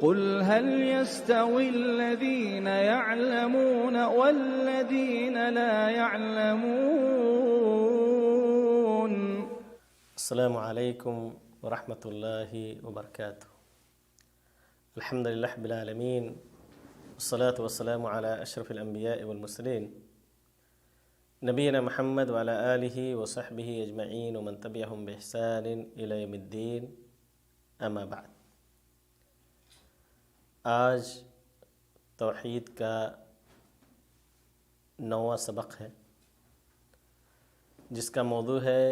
قل هل يستوي الذين يعلمون والذين لا يعلمون؟ السلام علیکم ورحمۃ اللہ وبرکاتہ۔ الحمد للہ رب العالمین، والصلاة والسلام علی اشرف الانبیاء والمرسلین، نبینا محمد وعلی آلہ وصحبہ اجمعین ومن تبعہم بإحسان الی یوم الدین، اما بعد۔ آج توحید کا 9واں سبق ہے، جس کا موضوع ہے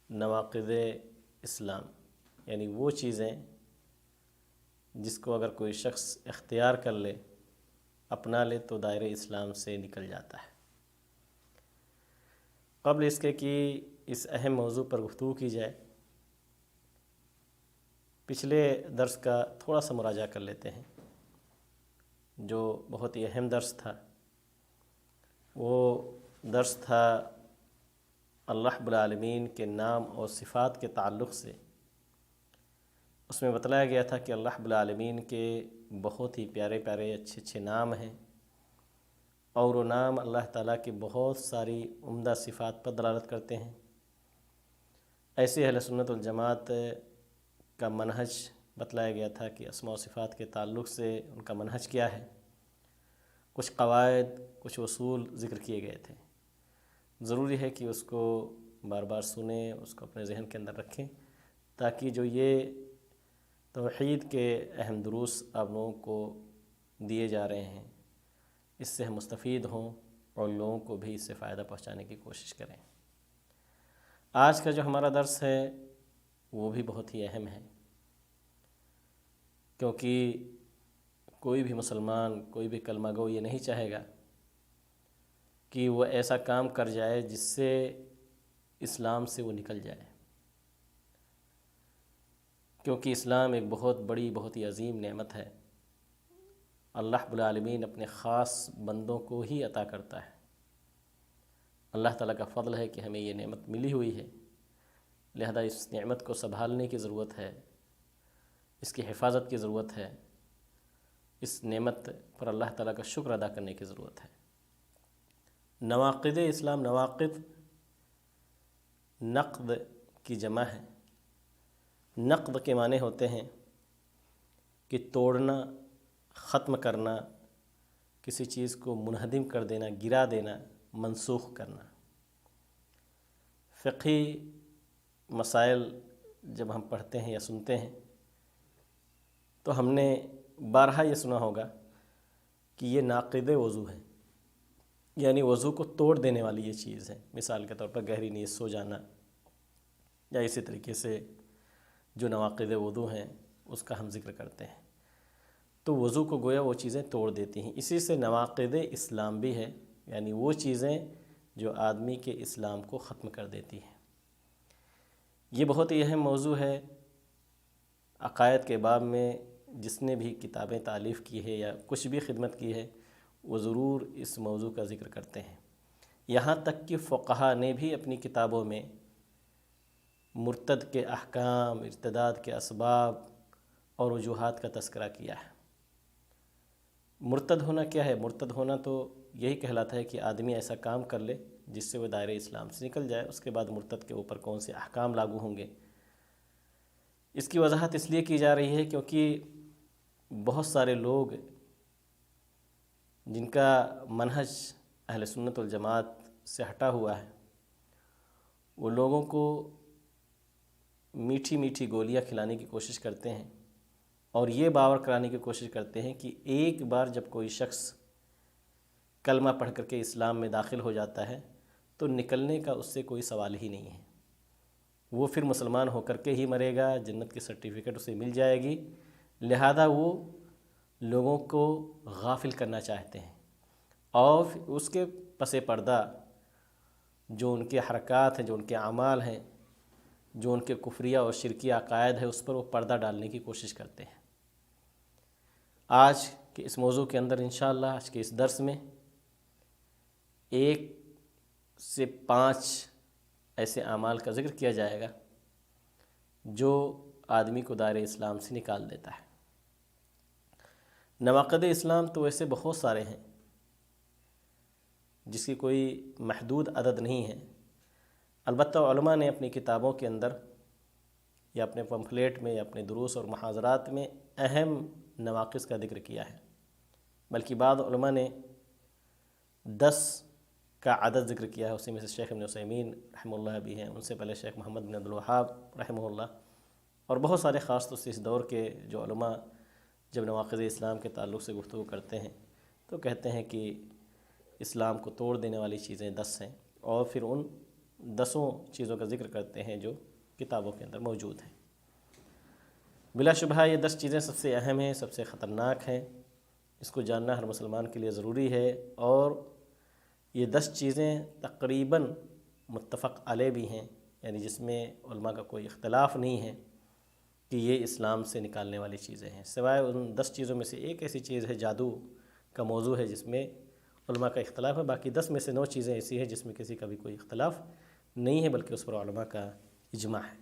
نواقض اسلام، یعنی وہ چیزیں جس کو اگر کوئی شخص اختیار کر لے، اپنا لے، تو دائرہ اسلام سے نکل جاتا ہے۔ قبل اس کے کہ اس اہم موضوع پر گفتگو کی جائے، پچھلے درس کا تھوڑا سا مراجعہ کر لیتے ہیں، جو بہت ہی اہم درس تھا۔ وہ درس تھا اللہ رب العالمین کے نام اور صفات کے تعلق سے۔ اس میں بتلایا گیا تھا کہ اللہ رب العالمین کے بہت ہی پیارے پیارے اچھے اچھے نام ہیں، اور وہ نام اللہ تعالیٰ کی بہت ساری عمدہ صفات پر دلالت کرتے ہیں۔ ایسے اہل سنت والجماعت کا منہج بتلایا گیا تھا کہ اسماء و صفات کے تعلق سے ان کا منہج کیا ہے۔ کچھ قواعد، کچھ اصول ذکر کیے گئے تھے۔ ضروری ہے کہ اس کو بار بار سنیں، اس کو اپنے ذہن کے اندر رکھیں، تاکہ جو یہ توحید کے اہم دروس آپ لوگوں کو دیے جا رہے ہیں، اس سے ہم مستفید ہوں اور لوگوں کو بھی اس سے فائدہ پہنچانے کی کوشش کریں۔ آج کا جو ہمارا درس ہے وہ بھی بہت ہی اہم ہے، کیونکہ کوئی بھی مسلمان، کوئی بھی کلمہ گو یہ نہیں چاہے گا کہ وہ ایسا کام کر جائے جس سے اسلام سے وہ نکل جائے، کیونکہ اسلام ایک بہت بڑی، بہت ہی عظیم نعمت ہے۔ اللہ رب العالمین اپنے خاص بندوں کو ہی عطا کرتا ہے۔ اللہ تعالیٰ کا فضل ہے کہ ہمیں یہ نعمت ملی ہوئی ہے، لہذا اس نعمت کو سنبھالنے کی ضرورت ہے، اس کی حفاظت کی ضرورت ہے، اس نعمت پر اللہ تعالیٰ کا شکر ادا کرنے کی ضرورت ہے۔ نواقض اسلام، نواقض نقض کی جمع ہے۔ نقض کے معنی ہوتے ہیں کہ توڑنا، ختم کرنا، کسی چیز کو منہدم کر دینا، گرا دینا، منسوخ کرنا۔ فقہی مسائل جب ہم پڑھتے ہیں یا سنتے ہیں تو ہم نے بارہا یہ سنا ہوگا کہ یہ ناقض وضو ہے، یعنی وضو کو توڑ دینے والی یہ چیز ہے۔ مثال کے طور پر گہری نیند، سو جانا، یا اسی طریقے سے جو نواقض وضو ہیں اس کا ہم ذکر کرتے ہیں، تو وضو کو گویا وہ چیزیں توڑ دیتی ہیں۔ اسی سے نواقض اسلام بھی ہے، یعنی وہ چیزیں جو آدمی کے اسلام کو ختم کر دیتی ہیں۔ یہ بہت ہی اہم موضوع ہے۔ عقائد کے باب میں جس نے بھی کتابیں تالیف کی ہے یا کچھ بھی خدمت کی ہے، وہ ضرور اس موضوع کا ذکر کرتے ہیں۔ یہاں تک کہ فقہا نے بھی اپنی کتابوں میں مرتد کے احکام، ارتداد کے اسباب اور وجوہات کا تذکرہ کیا ہے۔ مرتد ہونا کیا ہے؟ مرتد ہونا تو یہی کہلاتا ہے کہ آدمی ایسا کام کر لے جس سے وہ دائرہ اسلام سے نکل جائے۔ اس کے بعد مرتد کے اوپر کون سے احکام لاگو ہوں گے، اس کی وضاحت اس لیے کی جا رہی ہے کیونکہ بہت سارے لوگ جن کا منہج اہل سنت والجماعت سے ہٹا ہوا ہے، وہ لوگوں کو میٹھی میٹھی گولیاں کھلانے کی کوشش کرتے ہیں، اور یہ باور کرانے کی کوشش کرتے ہیں کہ ایک بار جب کوئی شخص کلمہ پڑھ کر کے اسلام میں داخل ہو جاتا ہے تو نکلنے کا اس سے کوئی سوال ہی نہیں ہے، وہ پھر مسلمان ہو کر کے ہی مرے گا، جنت کی سرٹیفکیٹ اسے مل جائے گی۔ لہذا وہ لوگوں کو غافل کرنا چاہتے ہیں، اور اس کے پس پردہ جو ان کے حرکات ہیں، جو ان کے اعمال ہیں، جو ان کے کفریہ اور شرکیہ عقائد ہے، اس پر وہ پردہ ڈالنے کی کوشش کرتے ہیں۔ آج کے اس موضوع کے اندر انشاءاللہ، آج کے اس درس میں 1 سے 5 ایسے اعمال کا ذکر کیا جائے گا جو آدمی کو دائرہ اسلام سے نکال دیتا ہے۔ نواقض اسلام تو ویسے بہت سارے ہیں جس کی کوئی محدود عدد نہیں ہے، البتہ علماء نے اپنی کتابوں کے اندر یا اپنے پمفلیٹ میں یا اپنے دروس اور محاضرات میں اہم نواقض کا ذکر کیا ہے، بلکہ بعض علماء نے 10 کا عدد ذکر کیا ہے، اسی میں سے شیخ ابن عثیمین رحمہ اللہ بھی ہیں، ان سے پہلے شیخ محمد بن عبد الوہاب رحمہ اللہ، اور بہت سارے خاص طور سے اس دور کے جو علماء جب نواقض اسلام کے تعلق سے گفتگو کرتے ہیں تو کہتے ہیں کہ اسلام کو توڑ دینے والی چیزیں 10 ہیں، اور پھر ان 10 چیزوں کا ذکر کرتے ہیں جو کتابوں کے اندر موجود ہیں۔ بلا شبہ یہ 10 چیزیں سب سے اہم ہیں، سب سے خطرناک ہیں، اس کو جاننا ہر مسلمان کے لیے ضروری ہے، اور یہ 10 چیزیں تقریباً متفق علیہ بھی ہیں، یعنی جس میں علماء کا کوئی اختلاف نہیں ہے کہ یہ اسلام سے نکالنے والی چیزیں ہیں، سوائے ان 10 چیزوں میں سے ایک ایسی چیز ہے جادو کا موضوع ہے جس میں علماء کا اختلاف ہے، باقی 10 میں سے 9 چیزیں ایسی ہیں جس میں کسی کا بھی کوئی اختلاف نہیں ہے بلکہ اس پر علماء کا اجماع ہے۔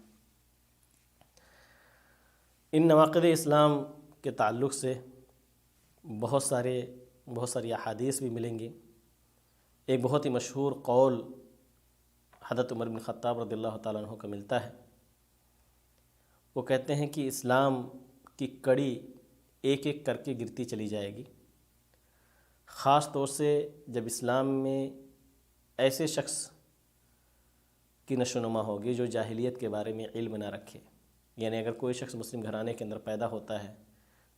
ان نواقض اسلام کے تعلق سے بہت ساری احادیث بھی ملیں گی۔ ایک بہت ہی مشہور قول حضرت عمر بن خطاب رضی اللہ تعالیٰ عنہ کا ملتا ہے، وہ کہتے ہیں کہ اسلام کی کڑی ایک ایک کر کے گرتی چلی جائے گی، خاص طور سے جب اسلام میں ایسے شخص کی نشو نما ہوگی جو جاہلیت کے بارے میں علم نہ رکھے، یعنی اگر کوئی شخص مسلم گھرانے کے اندر پیدا ہوتا ہے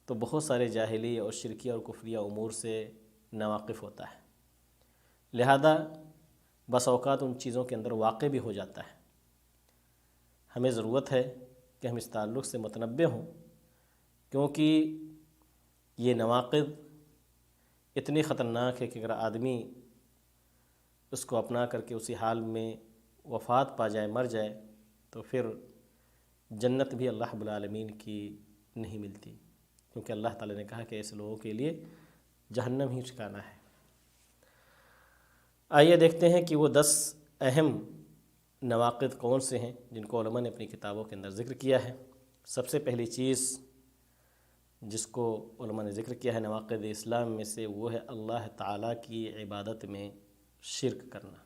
تو بہت سارے جاہلی اور شرکیہ اور کفریہ امور سے ناواقف ہوتا ہے، لہذا بس اوقات ان چیزوں کے اندر واقع بھی ہو جاتا ہے۔ ہمیں ضرورت ہے کہ ہم اس تعلق سے متنبہ ہوں، کیونکہ یہ نواقض اتنی خطرناک ہے کہ اگر آدمی اس کو اپنا کر کے اسی حال میں وفات پا جائے، مر جائے، تو پھر جنت بھی اللہ رب العالمین کی نہیں ملتی، کیونکہ اللہ تعالیٰ نے کہا کہ ایسے لوگوں کے لیے جہنم ہی ٹھکانہ ہے۔ آئیے دیکھتے ہیں کہ وہ 10 اہم نواقض کون سے ہیں جن کو علماء نے اپنی کتابوں کے اندر ذکر کیا ہے۔ سب سے پہلی چیز جس کو علماء نے ذکر کیا ہے نواقض اسلام میں سے، وہ ہے اللہ تعالیٰ کی عبادت میں شرک کرنا۔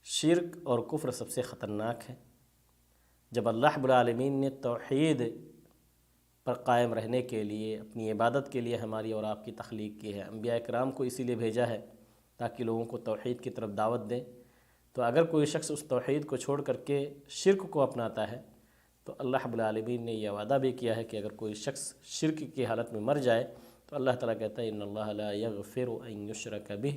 شرک اور کفر سب سے خطرناک ہے۔ جب اللہ رب العالمین نے توحید پر قائم رہنے کے لیے، اپنی عبادت کے لیے ہماری اور آپ کی تخلیق کی ہے، انبیاء کرام کو اسی لیے بھیجا ہے تاکہ لوگوں کو توحید کی طرف دعوت دیں، تو اگر کوئی شخص اس توحید کو چھوڑ کر کے شرک کو اپناتا ہے تو اللہ رب العالمین نے یہ وعدہ بھی کیا ہے کہ اگر کوئی شخص شرک کی حالت میں مر جائے تو اللہ تعالیٰ کہتا ہے ان اللہ لا یغفر ان یشرک بہ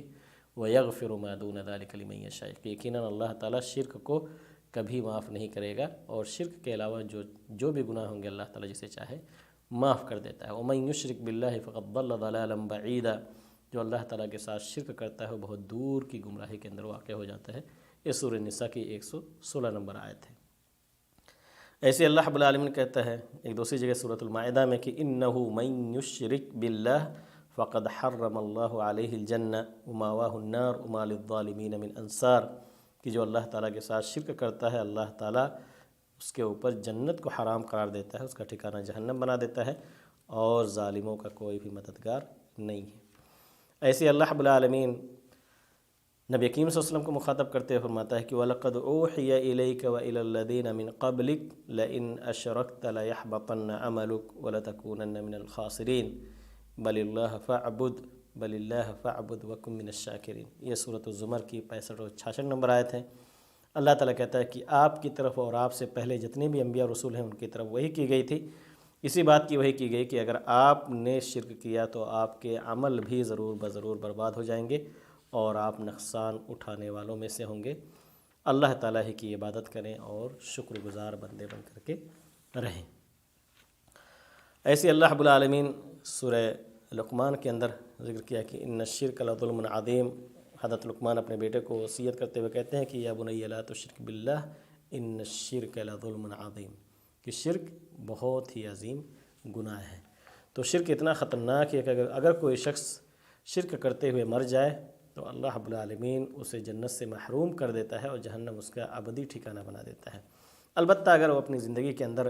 ویغفر ما دون ذلک لمن یشاء، کہ یقیناً اللہ تعالیٰ شرک کو کبھی معاف نہیں کرے گا، اور شرک کے علاوہ جو بھی گناہ ہوں گے اللہ تعالیٰ جسے چاہے معاف کر دیتا ہے۔ ومن یشرک باللہ فقد ضل ضلالا بعیدا، جو اللہ تعالیٰ کے ساتھ شرک کرتا ہے وہ بہت دور کی گمراہی کے اندر واقع ہو جاتا ہے۔ یہ سورہ نساء کی 116 نمبر آیت ہے۔ ایسے اللہ رب العالمین کہتا ہے ایک دوسری جگہ سورۃ المائدہ میں کہ انہ من یشرک باللہ فقد حرم اللہ علیہ الجنہ وماواہ النار وما للظالمین من انصار، کہ جو اللہ تعالیٰ کے ساتھ شرک کرتا ہے اللہ تعالیٰ اس کے اوپر جنت کو حرام قرار دیتا ہے، اس کا ٹھکانہ جہنم بنا دیتا ہے، اور ظالموں کا کوئی بھی مددگار نہیں ہے۔ ایسے اللہ رب العالمین نبی کریم صلی اللہ علیہ وسلم کو مخاطب کرتے ہوئے فرماتا ہے کہ وَلَقَدْ أُوحِيَ إِلَيْكَ وَإِلَى الَّذِينَ مِن قَبْلِكَ لَئِنْ أَشْرَكْتَ لَيَحْبَطَنَّ عَمَلُكَ وَلَتَكُونَنَّ مِنَ الْخَاسِرِينَ بَلِ اللَّهَ فَاعْبُدْ وَكُن مِّنَ الشَّاكِرِينَ۔ یہ سورۃ الزمر کی 65 اور 66 نمبر آیت ہے۔ اللہ تعالیٰ کہتا ہے کہ آپ کی طرف اور آپ سے پہلے جتنے بھی انبیاء رسول ہیں ان کی طرف وحی کی گئی تھی، اسی بات کی وحی کی گئی کہ اگر آپ نے شرک کیا تو آپ کے عمل بھی ضرور بضرور برباد ہو جائیں گے اور آپ نقصان اٹھانے والوں میں سے ہوں گے۔ اللہ تعالیٰ ہی کی عبادت کریں اور شکر گزار بندے بن کر کے رہیں۔ ایسے اللہ رب العالمین سورہ لقمان کے اندر ذکر کیا کہ ان الشرک لظلم عظیم۔ حضرت لقمان اپنے بیٹے کو وصیت کرتے ہوئے کہتے ہیں کہ یا بنی لا تشرک باللہ ان الشرک لظلم عظیم، کہ شرک بہت ہی عظیم گناہ ہے۔ تو شرک اتنا خطرناک ہے کہ اگر کوئی شخص شرک کرتے ہوئے مر جائے تو اللہ رب العالمین اسے جنت سے محروم کر دیتا ہے اور جہنم اس کا ابدی ٹھکانہ بنا دیتا ہے۔ البتہ اگر وہ اپنی زندگی کے اندر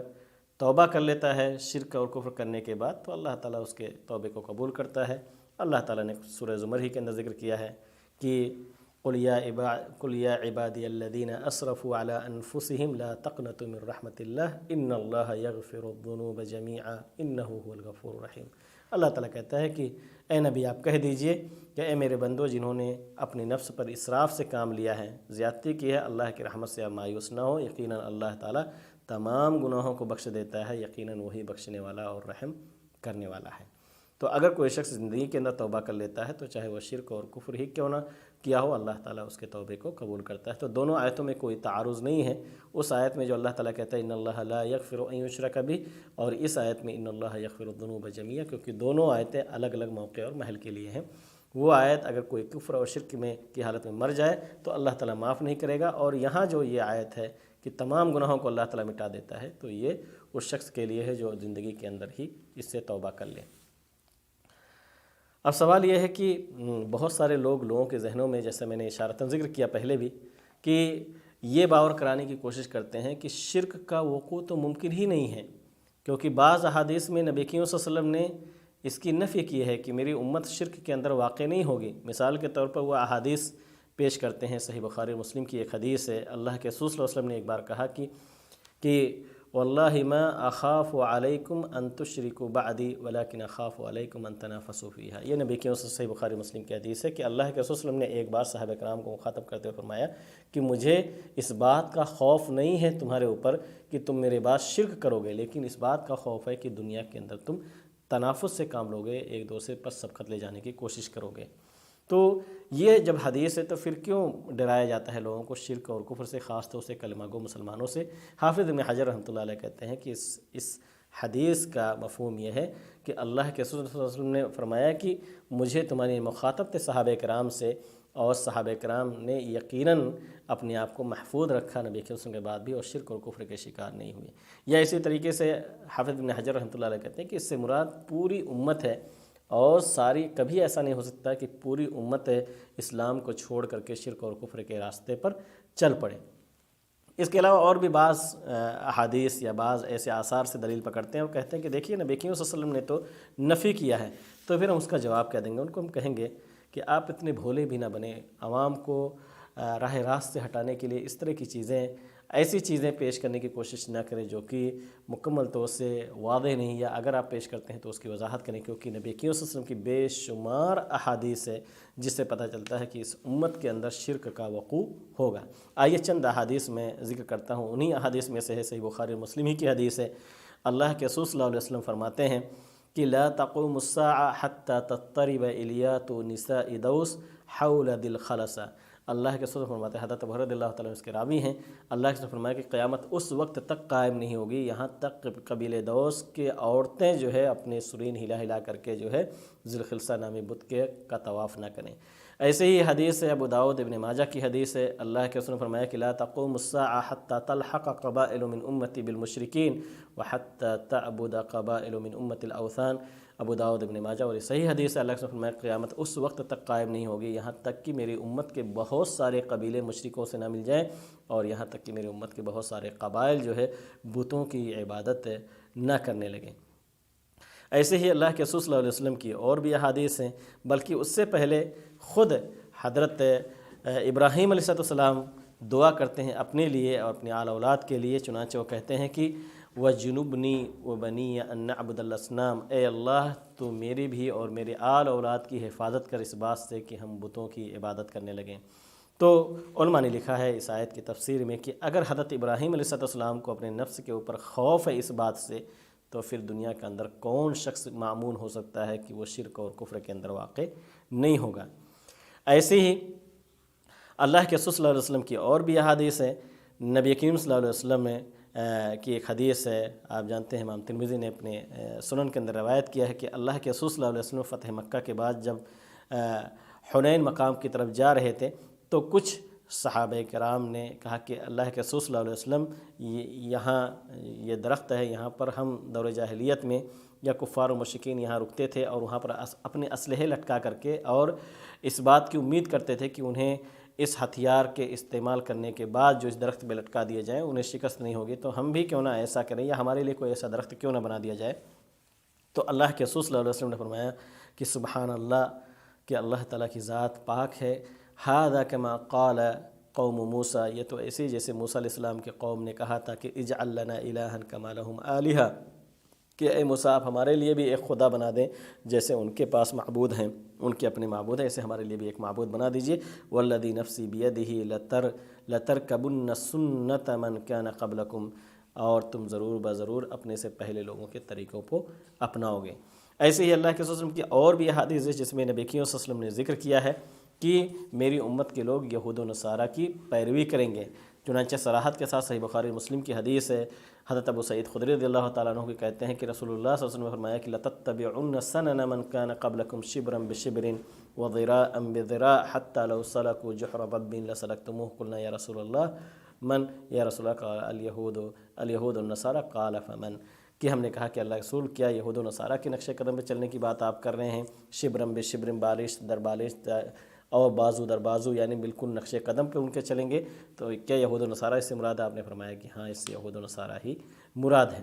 توبہ کر لیتا ہے شرک اور کفر کرنے کے بعد تو اللہ تعالیٰ اس کے توبے کو قبول کرتا ہے۔ اللہ تعالیٰ نے سورہ زمر ہی کے اندر ذکر کیا ہے کہ قُلْ يَا عِبَادِيَ الَّذِينَ أَسْرَفُوا عَلَىٰ أَنفُسِهِمْ لَا تَقْنَطُوا مِن رَحْمَةِ اللَّهِ إِنَّ اللَّهَ يَغْفِرُ الذُّنُوبَ جَمِيعًا إِنَّهُ هُوَ الْغَفُورُ الرَّحِيمُ۔ اللہ تعالیٰ کہتا ہے کہ اے نبی آپ کہہ دیجئے کہ اے میرے بندو جنہوں نے اپنی نفس پر اسراف سے کام لیا ہے، زیادتی کی ہے، اللہ کی رحمت سے آپ مایوس نہ ہو، یقیناً اللہ تعالیٰ تمام گناہوں کو بخش دیتا ہے، یقیناً وہی بخشنے والا اور رحم کرنے والا ہے۔ تو اگر کوئی شخص زندگی کے اندر توبہ کر لیتا ہے تو چاہے وہ شرک اور کفر ہی کیوں نہ کیا ہو، اللہ تعالیٰ اس کے توبے کو قبول کرتا ہے۔ تو دونوں آیتوں میں کوئی تعارض نہیں ہے۔ اس آیت میں جو اللہ تعالیٰ کہتا ہے ان اللہ لا یغفر ان یشرک بہ، اور اس آیت میں ان اللہ یغفر الذنوب جميعا، کیونکہ دونوں آیتیں الگ الگ موقع اور محل کے لیے ہیں۔ وہ آیت اگر کوئی کفر اور شرک میں کی حالت میں مر جائے تو اللہ تعالیٰ معاف نہیں کرے گا، اور یہاں جو یہ آیت ہے کہ تمام گناہوں کو اللہ تعالیٰ مٹا دیتا ہے، تو یہ اس شخص کے لیے ہے جو زندگی کے اندر ہی اس سے توبہ کر لے۔ اب سوال یہ ہے کہ بہت سارے لوگوں کے ذہنوں میں، جیسے میں نے اشارتاً ذکر کیا پہلے بھی، کہ یہ باور کرانے کی کوشش کرتے ہیں کہ شرک کا وقوع تو ممکن ہی نہیں ہے، کیونکہ بعض احادیث میں نبی کریم صلی اللہ علیہ وسلم نے اس کی نفی کی ہے کہ میری امت شرک کے اندر واقع نہیں ہوگی۔ مثال کے طور پر وہ احادیث پیش کرتے ہیں، صحیح بخاری مسلم کی ایک حدیث ہے، اللہ کے رسول صلی اللہ علیہ وسلم نے ایک بار کہا کہ واللہ ما اخاف علیکم ان تشرکوا بعدی ولکن اخاف علیکم ان تنافسوا فیہا۔ یہ نبی کے صحیح بخاری مسلم کی حدیث ہے کہ اللہ کے رسول صلی اللہ علیہ وسلم نے ایک بار صحابہ کرام کو مخاطب کرتے ہوئے فرمایا کہ مجھے اس بات کا خوف نہیں ہے تمہارے اوپر کہ تم میرے بعد شرک کرو گے، لیکن اس بات کا خوف ہے کہ دنیا کے اندر تم تنافس سے کام لو گے، ایک دوسرے پر سبقت لے جانے کی کوشش کرو گے۔ تو یہ جب حدیث ہے تو پھر کیوں ڈرایا جاتا ہے لوگوں کو شرک اور کفر سے، خاص طور سے کلمہ گو مسلمانوں سے؟ حافظ ابن حجر رحمۃ اللہ علیہ کہتے ہیں کہ اس حدیث کا مفہوم یہ ہے کہ اللہ کے رسول صلی اللہ علیہ وسلم نے فرمایا کہ مجھے تمہاری مخاطب تھے صحابہ کرام سے، اور صحابہ کرام نے یقیناً اپنے آپ کو محفوظ رکھا نبی کے وسلم کے بعد بھی، اور شرک اور کفر کے شکار نہیں ہوئے۔ یا اسی طریقے سے حافظ ابن حجر رحمۃ اللہ علیہ کہتے ہیں کہ اس سے مراد پوری امت ہے، اور ساری کبھی ایسا نہیں ہو سکتا کہ پوری امت اسلام کو چھوڑ کر کے شرک اور کفر کے راستے پر چل پڑے۔ اس کے علاوہ اور بھی بعض احادیث یا بعض ایسے آثار سے دلیل پکڑتے ہیں اور کہتے ہیں کہ دیکھیے نبی کریم صلی اللہ علیہ وسلم نے تو نفی کیا ہے، تو پھر ہم اس کا جواب کیا دیں گے؟ ان کو ہم کہیں گے کہ آپ اتنے بھولے بھی نہ بنیں، عوام کو راہ راست سے ہٹانے کے لیے اس طرح کی چیزیں، ایسی چیزیں پیش کرنے کی کوشش نہ کریں جو کہ مکمل طور سے واضح نہیں، یا اگر آپ پیش کرتے ہیں تو اس کی وضاحت کریں، کیونکہ نبی کریم صلی اللہ علیہ وسلم کی بے شمار احادیث ہے جس سے پتہ چلتا ہے کہ اس امت کے اندر شرک کا وقوع ہوگا۔ آئیے چند احادیث میں ذکر کرتا ہوں، انہی احادیث میں سے ہے صحیح بخاری مسلم ہی کی حدیث ہے۔ اللہ کے رسول صلی اللہ علیہ وسلم فرماتے ہیں کہ لا تقوم الساعة حتى تضطرب إليات نساء دوس حول ذي الخلصة۔ اللہ کے رسول فرماتے ہیں، حضرت ابو ہریرہ رضی اللہ تعالیٰ عنہ اس کے راوی ہیں، اللہ کے رسول فرمایا کہ قیامت اس وقت تک قائم نہیں ہوگی یہاں تک قبیلے دوس کے عورتیں جو ہے اپنے سرین ہلا ہلا کر کے جو ہے ذی الخلصہ نامی بت کے کا طواف نہ کریں۔ ایسے ہی حدیث ہے ابو داؤد ابن ماجہ کی حدیث ہے، اللہ کے رسول نے فرمایا کہ لا تقوم الساعة حتى تلحق قبائل من امتی بالمشرکین وحتى تعبد قبائل من امت الاوثان۔ ابو داؤد ابن ماجہ، اور یہ صحیح حدیث ہے، اللہ کے رسول نے فرمایا قیامت اس وقت تک قائم نہیں ہوگی یہاں تک کہ میری امت کے بہت سارے قبیلے مشرکوں سے نہ مل جائیں، اور یہاں تک کہ میری امت کے بہت سارے قبائل جو ہے بتوں کی عبادت نہ کرنے لگیں۔ ایسے ہی اللہ کے رسول صلی اللہ علیہ وسلم کی اور بھی احادیث ہیں، بلکہ اس سے پہلے خود حضرت ابراہیم علیہ السلام دعا کرتے ہیں اپنے لیے اور اپنے آل اولاد کے لیے، چنانچہ وہ کہتے ہیں کہ وَجُنُبْنِي وَبَنِيَّ أَن نَعْبُدَ الْأَصْنَامَ، اے اللہ تو میری بھی اور میرے آل اولاد کی حفاظت کر اس بات سے کہ ہم بتوں کی عبادت کرنے لگیں۔ تو علماء نے لکھا ہے اس آیت کی تفسیر میں کہ اگر حضرت ابراہیم علیہ السلام کو اپنے نفس کے اوپر خوف ہے اس بات سے، تو پھر دنیا کے اندر کون شخص معمون ہو سکتا ہے کہ وہ شرک اور کفر کے اندر واقع نہیں ہوگا۔ ایسے ہی اللہ کے رسول صلی اللہ علیہ وسلم کی اور بھی احادیث ہیں۔ نبی کریم صلی اللہ علیہ وسلم کی ایک حدیث ہے، آپ جانتے ہیں امام ترمذی نے اپنے سنن کے اندر روایت کیا ہے کہ اللہ کے رسول صلی اللہ علیہ وسلم فتح مکہ کے بعد جب حنین مقام کی طرف جا رہے تھے تو کچھ صحابہ کرام نے کہا کہ اللہ کے رسول صلی اللہ علیہ وسلم یہاں یہ درخت ہے، یہاں پر ہم دور جاہلیت میں یا کفار و مشرکین یہاں رکتے تھے اور وہاں پر اپنے اسلحے لٹکا کر کے، اور اس بات کی امید کرتے تھے کہ انہیں اس ہتھیار کے استعمال کرنے کے بعد جو اس درخت پہ لٹکا دیے جائیں انہیں شکست نہیں ہوگی، تو ہم بھی کیوں نہ ایسا کریں، یا ہمارے لیے کوئی ایسا درخت کیوں نہ بنا دیا جائے۔ تو اللہ کے رسول صلی اللہ علیہ وسلم نے فرمایا کہ سبحان اللہ، کہ اللہ تعالیٰ کی ذات پاک ہے، ھذا کما قال قوم موسیٰ، یہ تو ایسے جیسے موسیٰ علیہ السلام کے قوم نے کہا تھا کہ اجعل لنا الہا کما لہم آلہہ، کہ اے موسیٰ آپ ہمارے لیے بھی ایک خدا بنا دیں جیسے ان کے پاس معبود ہیں، ان کے اپنے معبود ہیں، ایسے ہمارے لیے بھی ایک معبود بنا دیجئے۔ والذی نفسی بیدہ لترکبن سنت من کان قبلکم، اور تم ضرور بضرور اپنے سے پہلے لوگوں کے طریقوں کو اپناؤ گے۔ ایسے ہی اللہ کے رسول صلی اللہ علیہ وسلم کی اور بھی احادیث ہے جس میں نبی کریم صلی اللہ علیہ وسلم نے ذکر کیا ہے کہ میری امت کے لوگ یہود و نصارہ کی پیروی کریں گے۔ چنانچہ صراحت کے ساتھ صحیح بخاری مسلم کی حدیث ہے، حضرت ابو سعید خدری رضی اللہ تعالیٰ عنہ کہتے ہیں کہ رسول اللہ صلی اللہ علیہ وسلم نے فرمایا کہ لَتَتَّبِعُنَّ سَنَنَ مَنْ كَانَ قَبْلَكُمْ شِبْرًا بِشِبْرٍ وَذِرَاءً بِذِرَاءٍ حَتَّى لَوْ سَلَكُوا جُحْرَ ضَبٍّ لَسَلَكْتُمُوهُ قُلْنَا يَا رسول اللہ من، یا رسول اللہ قال اليہود النصارى قال فمن، کہ ہم نے کہا کہ اللہ رسول کیا یہود و نصارہ کے نقش قدم پہ چلنے کی بات آپ کر رہے ہیں، شبرم بشبرم، بالش در بالش اور بازو در بازو، یعنی بالکل نقش قدم پہ ان کے چلیں گے، تو کیا یہود و نصارہ اس سے مراد ہے؟ آپ نے فرمایا کہ ہاں، اس سے یہود و نصارہ ہی مراد ہے۔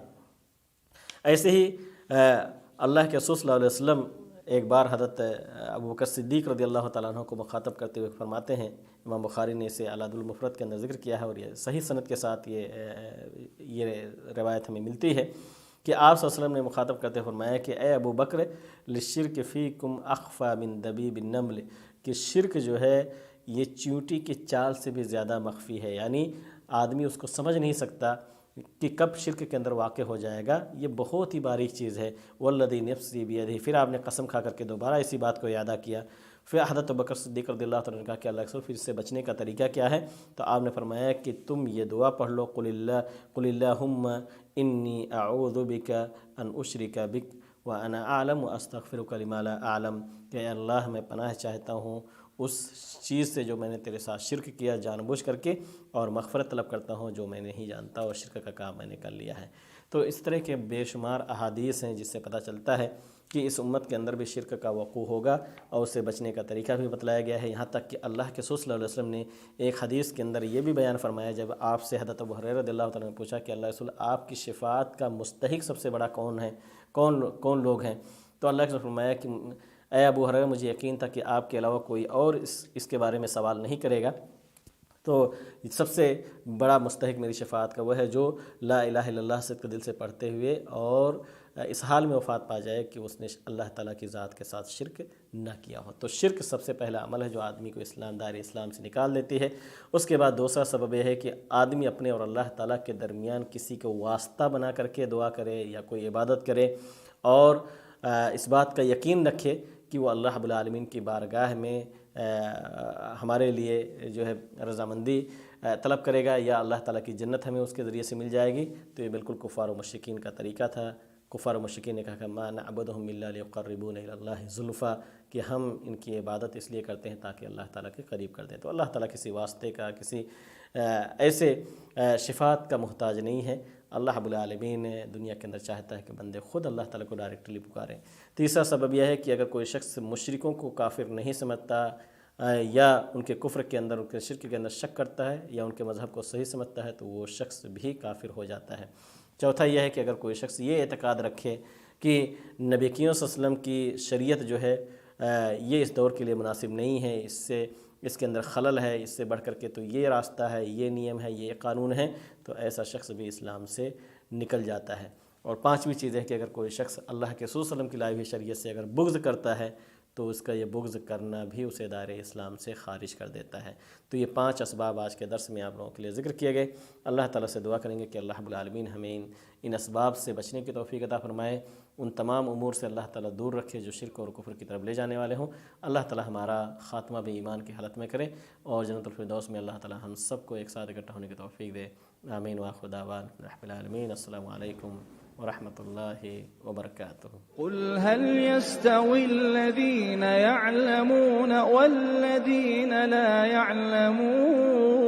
ایسے ہی اللہ کے رسول صلی اللہ علیہ وسلم ایک بار حضرت ابوبکر صدیق رضی اللہ تعالیٰ عنہ کو مخاطب کرتے ہوئے فرماتے ہیں، امام بخاری نے اسے الادب المفرد کے اندر ذکر کیا ہے اور یہ صحیح سند کے ساتھ یہ روایت ہمیں ملتی ہے کہ آپ صلی اللہ علیہ وسلم نے مخاطب کرتے ہوئے فرمایا کہ اے ابو بکر للشرک فیکم اخفی من دبیب النمل، کہ شرک جو ہے یہ چیونٹی کی چال سے بھی زیادہ مخفی ہے، یعنی آدمی اس کو سمجھ نہیں سکتا کہ کب شرک کے اندر واقع ہو جائے گا، یہ بہت ہی باریک چیز ہے۔ والذی نفسی بیدہ، پھر آپ نے قسم کھا کر کے دوبارہ اسی بات کو یادہ کیا۔ پھر حضرت ابوبکر صدیق رضی اللہ تعالیٰ نے کہا کہ اللہ رسول پھر اس سے بچنے کا طریقہ کیا ہے؟ تو آپ نے فرمایا کہ تم یہ دعا پڑھ لو، قل اللہم انی اعوذ بک ان اشرک بک وانا اعلم واستغفرک لما لا اعلم، کہ اے اللہ میں پناہ چاہتا ہوں اس چیز سے جو میں نے تیرے ساتھ شرک کیا جان بوجھ کر کے، اور مغفرت طلب کرتا ہوں جو میں نہیں جانتا اور شرک کا کام میں نے کر لیا ہے۔ تو اس طرح کے بے شمار احادیث ہیں جس سے پتہ چلتا ہے کہ اس امت کے اندر بھی شرک کا وقوع ہوگا اور اس سے بچنے کا طریقہ بھی بتلایا گیا ہے۔ یہاں تک کہ اللہ کے رسول صلی اللہ علیہ وسلم نے ایک حدیث کے اندر یہ بھی بیان فرمایا، جب آپ سے حضرت ابو ہریرہ رضی اللہ تعالیٰ نے پوچھا کہ اللہ رسول آپ کی شفاعت کا مستحق سب سے بڑا کون ہے، کون لوگ ہیں؟ تو اللہ کے رسول نے فرمایا کہ اے ابو ہریرہ مجھے یقین تھا کہ آپ کے علاوہ کوئی اور اس کے بارے میں سوال نہیں کرے گا، تو سب سے بڑا مستحق میری شفاعت کا وہ ہے جو لا الہ الا اللہ صدق دل سے پڑھتے ہوئے اور اس حال میں وفات پا جائے کہ اس نے اللہ تعالیٰ کی ذات کے ساتھ شرک نہ کیا ہو۔ تو شرک سب سے پہلا عمل ہے جو آدمی کو دائرہ اسلام سے نکال دیتی ہے۔ اس کے بعد دوسرا سبب یہ ہے کہ آدمی اپنے اور اللہ تعالیٰ کے درمیان کسی کو واسطہ بنا کر کے دعا کرے یا کوئی عبادت کرے، اور اس بات کا یقین رکھے کہ وہ اللہ رب العالمین کی بارگاہ میں ہمارے لیے جو ہے رضامندی طلب کرے گا، یا اللہ تعالیٰ کی جنت ہمیں اس کے ذریعے سے مل جائے گی۔ تو یہ بالکل کفار و مشرکین کا طریقہ تھا۔ کفار و مشرکین نے کہا کہ ما نعبدہم الا لیقربونا الی اللہ زلفیٰ، کہ ہم ان کی عبادت اس لیے کرتے ہیں تاکہ اللہ تعالیٰ کے قریب کر دیں۔ تو اللہ تعالیٰ کسی واسطے کا، کسی ایسے شفاعت کا محتاج نہیں ہے۔ اللہ رب العالمین دنیا کے اندر چاہتا ہے کہ بندے خود اللہ تعالیٰ کو ڈائریکٹلی پکاریں۔ تیسرا سبب یہ ہے کہ اگر کوئی شخص مشرکوں کو کافر نہیں سمجھتا، یا ان کے کفر کے اندر، ان کے شرک کے اندر شک کرتا ہے، یا ان کے مذہب کو صحیح سمجھتا ہے، تو وہ شخص بھی کافر ہو جاتا ہے۔ چوتھا یہ ہے کہ اگر کوئی شخص یہ اعتقاد رکھے کہ نبی کریم صلی اللہ علیہ وسلم کی شریعت جو ہے یہ اس دور کے لیے مناسب نہیں ہے، اس کے اندر خلل ہے، اس سے بڑھ کر کے تو یہ راستہ ہے، یہ نیم ہے، یہ قانون ہے، تو ایسا شخص بھی اسلام سے نکل جاتا ہے۔ اور پانچویں چیز ہے کہ اگر کوئی شخص اللہ کے رسول صلی اللہ علیہ وسلم کی لائی ہوئی شریعت سے اگر بغض کرتا ہے تو اس کا یہ بغض کرنا بھی اسے دائرہ اسلام سے خارج کر دیتا ہے۔ تو یہ 5 اسباب آج کے درس میں آپ لوگوں کے لیے ذکر کیے گئے۔ اللہ تعالیٰ سے دعا کریں گے کہ اللہ رب العالمین ہمیں ان اسباب سے بچنے کی توفیق عطا فرمائے، ان تمام امور سے اللہ تعالیٰ دور رکھے جو شرک اور کفر کی طرف لے جانے والے ہوں۔ اللہ تعالیٰ ہمارا خاتمہ بھی ایمان کی حالت میں کرے، اور جنت الفردوس میں اللہ تعالیٰ ہم سب کو ایک ساتھ اکٹھا ہونے کی توفیق دے۔ آمین وآخر دعوانا رب العالمین۔ السلام علیکم ورحمۃ اللہ وبرکاتہ۔ قل هل يستوي الذين يعلمون والذين لا يعلمون